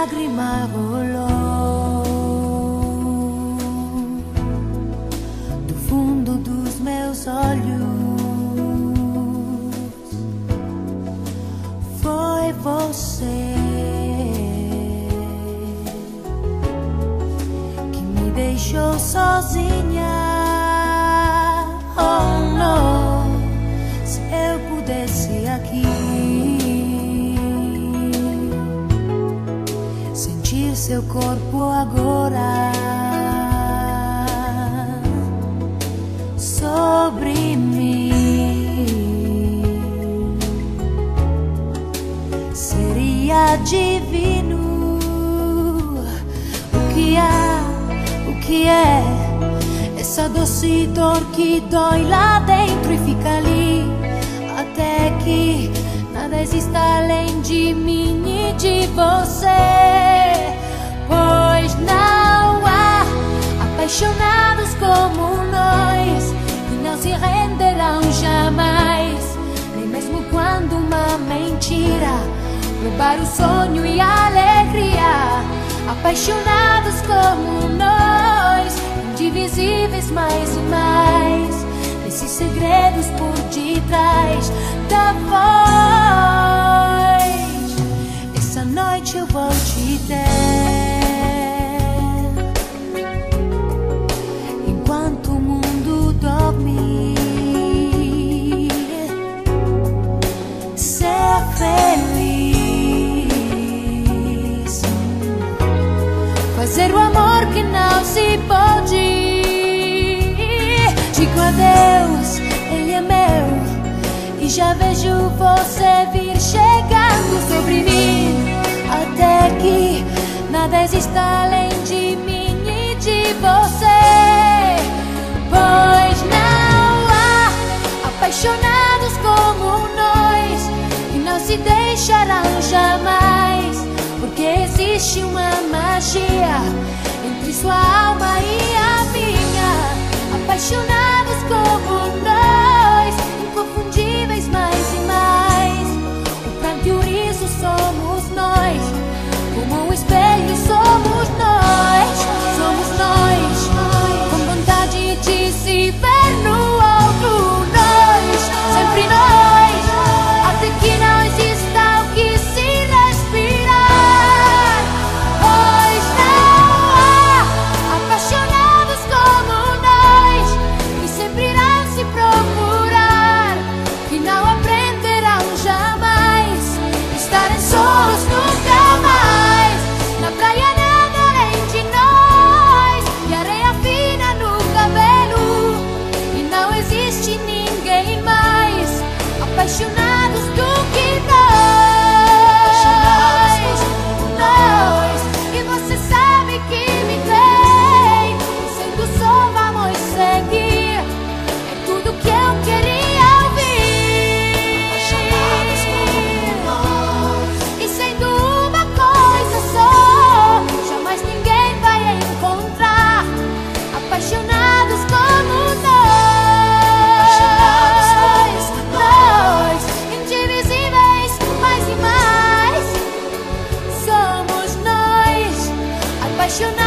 lágrima rolou do fundo dos meus olhos. Foi você que me deixou sozinha. Oh não, se eu pudesse aqui sentir seu corpo agora sobre mim, seria divino. O que é essa doce dor que dói lá dentro e fica ali até que nada exista além de mim e de você? Pois não há apaixonados como nós que não se renderão jamais, nem mesmo quando uma mentira roubar o sonho e a alegria. Apaixonados como nós, indivisíveis mais e mais, esses segredos por detrás da voz. Essa noite eu vou te ter, enquanto o mundo dorme, ser feliz, fazer o amor que não se pode. Digo adeus, ele é meu, e já vejo você vir chegando sobre mim, até que nada exista além de mim e de você. Pois não há apaixonados como nós que não se deixarão jamais, porque existe uma magia entre sua alma e a minha. Apaixonados como nós, inconfundíveis mais e mais, o pranto e o riso somos nós, como o espelho somos nós. Somos nós, com vontade de se ver no outro nós, sempre nós, até que não exista o que se respirar. Pois não há apaixonados como nós que sempre irão se procurar, que não aprenderão jamais, estarem solos nunca mais. Na praia nada além de nós, e areia fina no cabelo, e não existe ninguém mais apaixonados do que nós. E você sabe que me tem, sendo só vamos seguir, é tudo que eu queria ouvir. E sendo uma coisa só, jamais ninguém vai encontrar apaixonados como nós, indivisíveis mais e mais, somos nós, apaixonados.